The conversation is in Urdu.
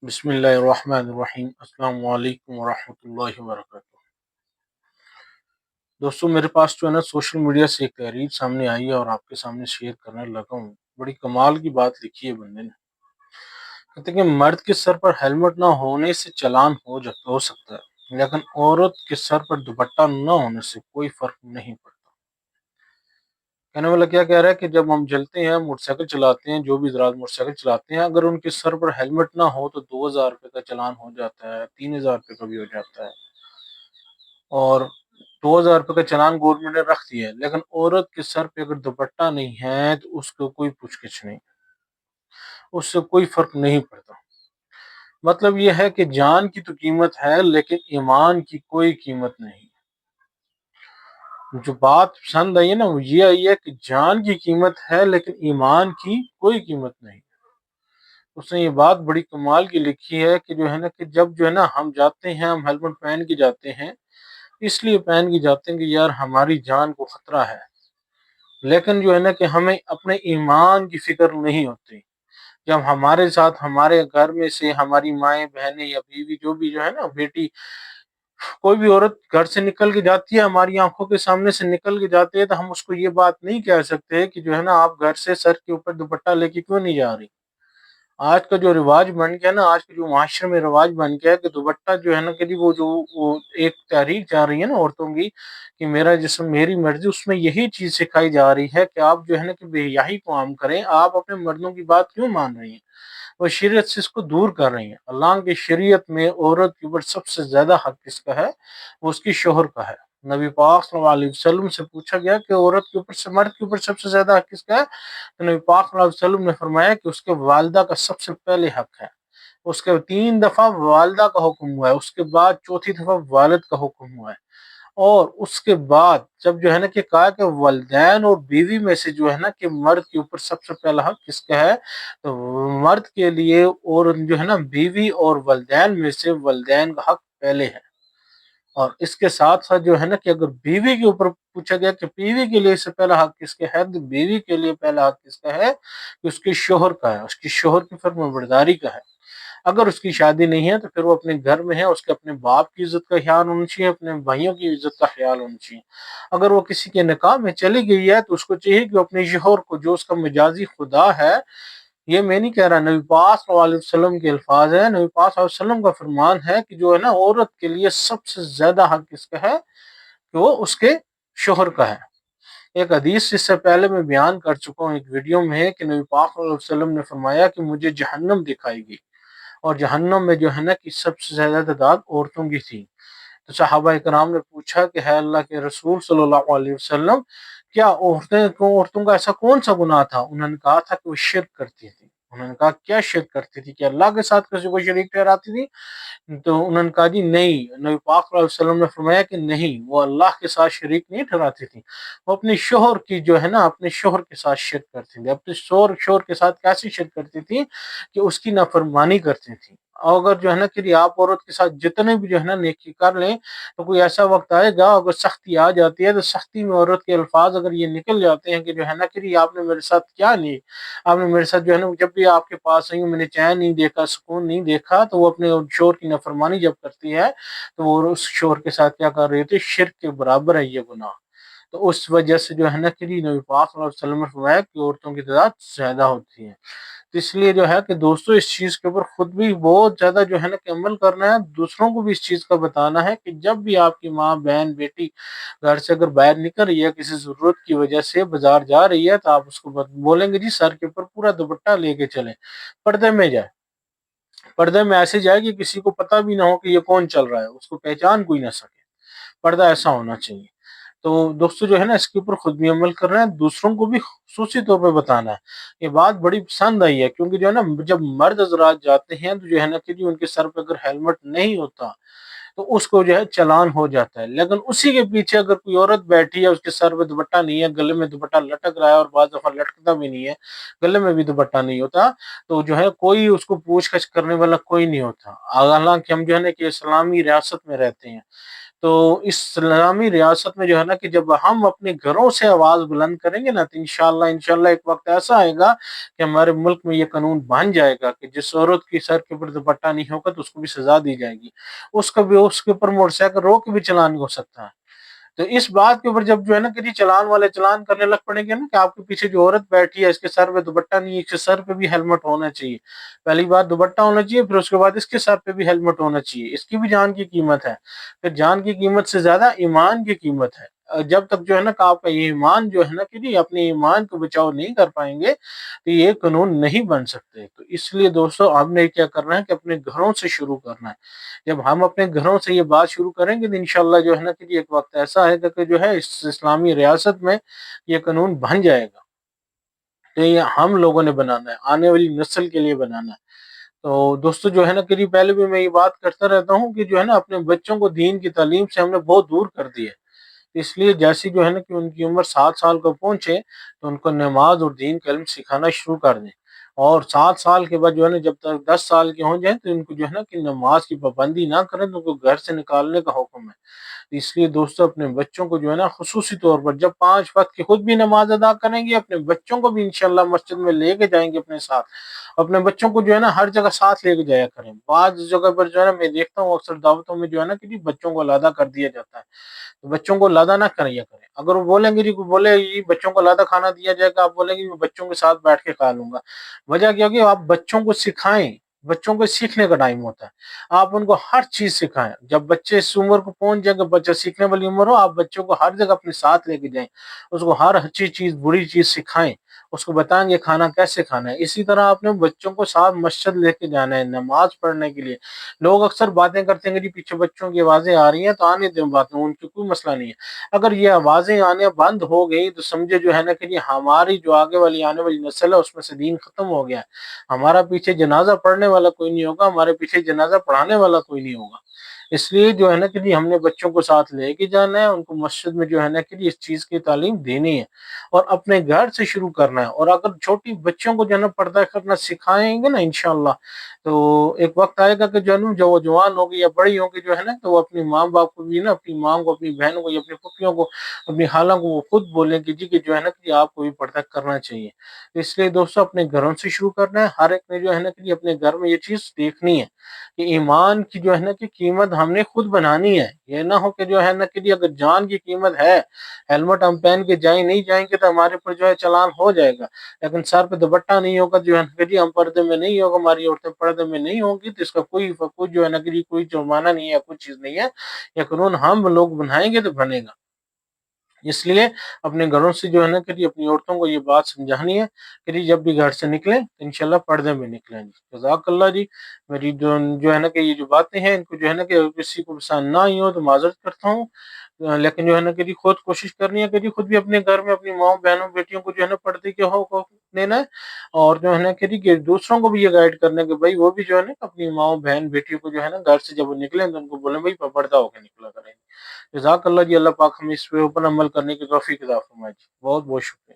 بسم اللہ الرحمن الرحیم۔ السلام علیکم ورحمۃ اللہ وبرکاتہ۔ دوستو، میرے پاس جو ہے نا سوشل میڈیا سے ایک تحریر سامنے آئی ہے اور آپ کے سامنے شیئر کرنے لگا ہوں۔ بڑی کمال کی بات لکھی ہے بندے نے۔ کہتے ہیں کہ مرد کے سر پر ہیلمٹ نہ ہونے سے چلان ہو سکتا ہے، لیکن عورت کے سر پر دوپٹہ نہ ہونے سے کوئی فرق نہیں پڑتا۔ کہنے والا کیا کہہ رہا ہے کہ جب ہم چلتے ہیں، موٹر سائیکل چلاتے ہیں، جو بھی حضرات موٹر سائیکل چلاتے ہیں، اگر ان کے سر پر ہیلمٹ نہ ہو تو 2000 روپے کا چلان ہو جاتا ہے، 3000 روپے کا بھی ہو جاتا ہے، اور 2000 روپے کا چلان گورنمنٹ نے رکھ دیا ہے۔ لیکن عورت کے سر پہ اگر دوپٹہ نہیں ہے تو اس کو کوئی پوچھ گچھ نہیں، اس سے کوئی فرق نہیں پڑتا۔ مطلب یہ ہے کہ جان کی تو قیمت ہے لیکن ایمان کی کوئی قیمت نہیں۔ جو بات پسند آئی ہے نا وہ یہ آئی ہے کہ جان کی قیمت ہے لیکن ایمان کی کوئی قیمت نہیں۔ اس نے یہ بات بڑی کمال کی لکھی ہے کہ جو ہے نا کہ جب جو ہے نا ہم جاتے ہیں، ہم ہیلمٹ پہن کے جاتے ہیں، اس لیے پہن کے جاتے ہیں کہ یار ہماری جان کو خطرہ ہے، لیکن جو ہے نا کہ ہمیں اپنے ایمان کی فکر نہیں ہوتی۔ جب ہمارے ساتھ ہمارے گھر میں سے ہماری مائیں بہنیں یا بیوی جو بھی جو ہے نا بیٹی، کوئی بھی عورت گھر سے نکل کے جاتی ہے، ہماری آنکھوں کے سامنے سے نکل کے جاتی ہے، تو ہم اس کو یہ بات نہیں کہہ سکتے کہ جو ہے نا آپ گھر سے سر کے اوپر دوپٹہ لے کے کیوں نہیں جا رہی۔ آج کا جو رواج بن گیا نا، آج کے جو معاشرے میں رواج بن گیا ہے کہ دوپٹہ جو ہے نا کہ وہ ایک تحریک جا رہی ہے نا عورتوں کی کہ میرا جسم میری مرضی، اس میں یہی چیز سکھائی جا رہی ہے کہ آپ جو ہے نا کہ بے حیائی کو عام کریں۔ آپ اپنے مردوں کی بات کیوں مان رہی ہیں؟ وہ شریعت سے اس کو دور کر رہی ہیں۔ اللہ کی شریعت میں عورت کے اوپر سب سے زیادہ حق کس کا ہے؟ وہ اس کی شوہر کا ہے۔ نبی پاک صلی اللہ علیہ وسلم سے پوچھا گیا کہ عورت کے اوپر سے مرد کے اوپر سب سے زیادہ حق کس کا ہے؟ تو نبی پاک صلی اللہ علیہ وسلم نے فرمایا کہ اس کے والدہ کا سب سے پہلے حق ہے۔ اس کے 3 دفعہ والدہ کا حکم ہوا ہے، اس کے بعد چوتھی دفعہ والد کا حکم ہوا ہے، اور اس کے بعد جب جو ہے نا کہ کہا کہ والدین اور بیوی میں سے جو ہے نا کہ مرد کے اوپر سب سے پہلا حق کس کا ہے، تو مرد کے لیے اور جو ہے نا بیوی اور والدین میں سے والدین کا حق پہلے ہے۔ اور اس کے ساتھ ساتھ جو ہے نا کہ اگر بیوی کے اوپر پوچھا گیا کہ بیوی کے لیے سے پہلا حق کس کا ہے، تو بیوی کے لیے پہلا حق کس کا ہے کہ اس کے شوہر کا ہے، اس کی شوہر کی فرمانبرداری کا ہے۔ اگر اس کی شادی نہیں ہے تو پھر وہ اپنے گھر میں ہے، اس کے اپنے باپ کی عزت کا خیال ہونا چاہیے، اپنے بھائیوں کی عزت کا خیال ہونا چاہیے۔ اگر وہ کسی کے نکاح میں چلی گئی ہے تو اس کو چاہیے کہ وہ اپنے شوہر کو، جو اس کا مجازی خدا ہے، یہ میں نہیں کہہ رہا، نبی پاک صلی اللہ علیہ وسلم کے الفاظ ہیں، نبی پاک صلی اللہ علیہ وسلم کا فرمان ہے کہ جو ہے نا عورت کے لیے سب سے زیادہ حق کس کا ہے کہ وہ اس کے شوہر کا ہے۔ ایک حدیث اس سے پہلے میں بیان کر چکا ہوں ایک ویڈیو میں کہ نبی پاک صلی اللہ علیہ وسلم نے فرمایا کہ مجھے جہنم دکھائی گئی، اور جہنم میں جو ہے نا کہ سب سے زیادہ تعداد عورتوں کی تھی۔ تو صحابہ کرام نے پوچھا کہ ہے اللہ کے رسول صلی اللہ علیہ وسلم، کیا عورتوں کا ایسا کون سا گناہ تھا؟ انہوں نے کہا تھا کہ وہ شرک کرتی تھی۔ انہوں نے کہا کیا شرک کرتی تھی؟ کہ اللہ کے ساتھ کسی کو شریک ٹھہراتی تھی؟ تو انہوں نے کہا جی نہیں۔ نبی پاک صلی اللہ علیہ وسلم نے فرمایا کہ نہیں، وہ اللہ کے ساتھ شریک نہیں ٹھہراتی تھی، وہ اپنے شوہر کی جو ہے نا اپنے شوہر کے ساتھ شرک کرتی تھی۔ اپنے شوہر کے ساتھ کیسی شرک کرتی تھی کہ اس کی نافرمانی کرتی تھی۔ اور اگر جو ہے نا کہ آپ عورت کے ساتھ جتنے بھی جو ہے نا نیکی کر لیں تو کوئی ایسا وقت آئے گا، اگر سختی آ جاتی ہے تو سختی میں عورت کے الفاظ اگر یہ نکل جاتے ہیں کہ جو ہے نا کہ آپ نے میرے ساتھ کیا نہیں، آپ نے میرے ساتھ جو ہے نا جب بھی آپ کے پاس آئی ہوں میں نے چین نہیں دیکھا، سکون نہیں دیکھا، تو وہ اپنے شوہر کی نافرمانی جب کرتی ہے تو وہ اس شوہر کے ساتھ کیا کر رہی ہوتی ہے؟ شرک کے برابر ہے یہ گناہ۔ تو اس وجہ سے جو ہے نا کہ نبی پاک صلی اللہ علیہ وسلم نے فرمایا کہ عورتوں کی تعداد زیادہ ہوتی ہے۔ تو اس لیے جو ہے کہ دوستو اس چیز کے اوپر خود بھی بہت زیادہ جو ہے نا کہ عمل کرنا ہے، دوسروں کو بھی اس چیز کا بتانا ہے کہ جب بھی آپ کی ماں، بہن، بیٹی گھر سے اگر باہر نکل رہی ہے، کسی ضرورت کی وجہ سے بازار جا رہی ہے، تو آپ اس کو بولیں گے جی سر کے اوپر پورا دوپٹہ لے کے چلیں، پردے میں جائے، پردے میں ایسے جائے کہ کسی کو پتہ بھی نہ ہو کہ یہ کون چل رہا ہے، اس کو پہچان کوئی نہ سکے۔ پردہ ایسا ہونا چاہیے۔ تو دوستو جو ہے نا اس کے اوپر خود بھی عمل کرنا ہے، دوسروں کو بھی خصوصی طور پہ بتانا ہے۔ یہ بات بڑی پسند آئی ہے کیونکہ جو ہے نا جب مرد حضرات جاتے ہیں تو جو ہے نا کہ ان کے سر پہ اگر ہیلمٹ نہیں ہوتا تو اس کو جو ہے چلان ہو جاتا ہے، لیکن اسی کے پیچھے اگر کوئی عورت بیٹھی ہے، اس کے سر پہ دوپٹہ نہیں ہے، گلے میں دوپٹہ لٹک رہا ہے، اور بعض دفعہ لٹکتا بھی نہیں ہے، گلے میں بھی دوپٹہ نہیں ہوتا، تو جو ہے کوئی اس کو پوچھ گچھ کرنے والا کوئی نہیں ہوتا۔ حالانکہ ہم جو ہے نا کہ اسلامی ریاست میں رہتے ہیں، تو اسلامی ریاست میں جو ہے نا کہ جب ہم اپنے گھروں سے آواز بلند کریں گے نا تو انشاءاللہ ایک وقت ایسا آئے گا کہ ہمارے ملک میں یہ قانون بن جائے گا کہ جس عورت کی سر کے اوپر دوپٹہ نہیں ہوگا تو اس کو بھی سزا دی جائے گی، اس کے اوپر موٹر سائیکل روک کے بھی چلان ہو سکتا ہے۔ تو اس بات کے اوپر جب جو ہے نا کہ جی چلان والے چلان کرنے لگ پڑیں گے نا کہ آپ کے پیچھے جو عورت بیٹھی ہے اس کے سر پہ دوپٹہ نہیں ہے، اس کے سر پہ بھی ہیلمٹ ہونا چاہیے، پہلی بات دوپٹہ ہونا چاہیے، پھر اس کے بعد اس کے سر پہ بھی ہیلمٹ ہونا چاہیے، اس کی بھی جان کی قیمت ہے، پھر جان کی قیمت سے زیادہ ایمان کی قیمت ہے۔ جب تک جو ہے نا کہ آپ کا ایمان جو ہے نا کہ جی اپنے ایمان کو بچاؤ نہیں کر پائیں گے تو یہ قانون نہیں بن سکتے۔ تو اس لیے دوستو ہم نے کیا کرنا ہے کہ اپنے گھروں سے شروع کرنا ہے، جب ہم اپنے گھروں سے یہ بات شروع کریں گے تو انشاءاللہ جو ہے نا کہ ایک وقت ایسا آئے گا کہ جو ہے اس اسلامی ریاست میں یہ قانون بن جائے گا۔ تو یہ ہم لوگوں نے بنانا ہے، آنے والی نسل کے لیے بنانا ہے۔ تو دوستو جو ہے نا کہ پہلے بھی میں یہ بات کرتا رہتا ہوں کہ جو ہے نا اپنے بچوں کو دین کی تعلیم سے ہم نے بہت دور کر دی ہے، اس لیے جیسی جو ہے نا کہ ان کی عمر 7 سال کو پہنچے تو ان کو نماز اور دین کا علم سکھانا شروع کر دیں، اور 7 سال کے بعد جو ہے نا جب تک 10 سال کے ہو جائیں تو ان کو جو ہے نا کہ نماز کی پابندی نہ کریں تو ان کو گھر سے نکالنے کا حکم ہے۔ اس لیے دوستو اپنے بچوں کو جو ہے نا خصوصی طور پر جب 5 وقت کی خود بھی نماز ادا کریں گے اپنے بچوں کو بھی انشاءاللہ مسجد میں لے کے جائیں گے اپنے ساتھ، اپنے بچوں کو جو ہے نا ہر جگہ ساتھ لے کے جایا کریں۔ بعض جگہ پر جو ہے نا میں دیکھتا ہوں اکثر دعوتوں میں جو ہے نا کہ جی بچوں کو علیحدہ کر دیا جاتا ہے، تو بچوں کو علیحدہ نہ کریا کریں، اگر وہ بولیں گے جی بولے جی بچوں کو علیحدہ کھانا دیا جائے گا، آپ بولیں گے میں بچوں کے ساتھ بیٹھ کے کھا لوں گا، وجہ کیا کہ آپ بچوں کو سکھائیں، بچوں کو سیکھنے کا ٹائم ہوتا ہے، آپ ان کو ہر چیز سکھائیں، جب بچے اس عمر کو پہنچ جائیں گے بچہ سیکھنے والی عمر ہو آپ بچوں کو ہر جگہ اپنے ساتھ لے کے جائیں، اس کو ہر اچھی چیز بری چیز سکھائیں، اس کو بتائیں گے کھانا کیسے کھانا ہے۔ اسی طرح آپ نے بچوں کو ساتھ مسجد لے کے جانا ہے نماز پڑھنے کے لیے۔ لوگ اکثر باتیں کرتے ہیں کہ جی پیچھے بچوں کی آوازیں آ رہی ہیں تو آنے دیں باتیں، ان کی کوئی مسئلہ نہیں ہے، اگر یہ آوازیں آنے بند ہو گئی تو سمجھے جو ہے نا کہ جی ہماری جو آگے والی آنے والی نسل ہے اس میں سے دین ختم ہو گیا ہے، ہمارا پیچھے جنازہ پڑھنے والا کوئی نہیں ہوگا، ہمارے پیچھے جنازہ پڑھانے والا کوئی نہیں ہوگا۔ اس لیے جو ہے نا کہ جی ہم نے بچوں کو ساتھ لے کے جانا ہے، ان کو مسجد میں جو ہے نا کہ جی اس چیز کی تعلیم دینی ہے، اور اپنے گھر سے شروع کرنا ہے، اور اگر چھوٹی بچوں کو جو ہے نا پردہ کرنا سکھائیں گے نا انشاءاللہ تو ایک وقت آئے گا کہ جو ہے نا جو وہ جوان ہوگی یا بڑی ہوگی جو ہے نا تو وہ اپنی ماں باپ کو بھی نا اپنی ماں کو اپنی بہنوں کو یا اپنی پھوپھیوں کو اپنی خالہ کو وہ خود بولیں کہ جی کہ جو ہے نا کہ آپ کو بھی پردہ کرنا چاہیے۔ اس لیے دوستو اپنے گھروں سے شروع کرنا ہے، ہر ایک نے جو ہے نا کہ اپنے گھر میں یہ چیز دیکھنی ہے کہ ایمان کی جو ہے نا کہ قیمت ہم نے خود بنانی ہے، یہ نہ ہو کہ جو ہے نا کہ جی اگر جان کی قیمت ہے ہیلمٹ ہم پہن کے جائیں نہیں جائیں گے تو ہمارے پر جو ہے چلان ہو جائے گا، لیکن سر پہ دوپٹہ نہیں ہوگا جو ہے نا کہ جی ہم پردے میں نہیں ہوگا، ہماری عورتیں پردے میں نہیں ہوں گی تو اس کا کوئی جو ہے نا کہ جی کوئی جرمانہ نہیں ہے، کوئی چیز نہیں ہے، یہ قانون ہم لوگ بنائیں گے تو بنے گا۔ اس لیے اپنے گھروں سے جو ہے نا کہ جی اپنی عورتوں کو یہ بات سمجھانی ہے کہ جی جب بھی گھر سے نکلیں تو انشاءاللہ پردے میں نکلیں جی۔ جزاک اللہ جی، میری جو ہے نا کہ یہ جو باتیں ہیں ان کو جو ہے نا کہ کسی کو پسند نہ آئی ہو تو معذرت کرتا ہوں، لیکن جو ہے نا کہ جی خود کوشش کرنی ہے کہ جی خود بھی اپنے گھر میں اپنی ماؤں بہنوں بیٹیوں کو جو ہے نا پردے کے حق دینا ہے، اور جو ہے نا کہ جی کہ دوسروں کو بھی یہ گائیڈ کرنا ہے کہ بھائی وہ بھی جو ہے نا اپنی ماؤں بہن بیٹیوں کو جو ہے نا گھر سے جب وہ نکلیں تو ان کو بولیں بھائی پردہ ہو کے نکلا کریں۔ جزاک اللہ جی، اللہ پاک ہمیں اس پہ اوپر عمل کرنے کی توفیق عطا فرمائے جی، بہت بہت شکریہ۔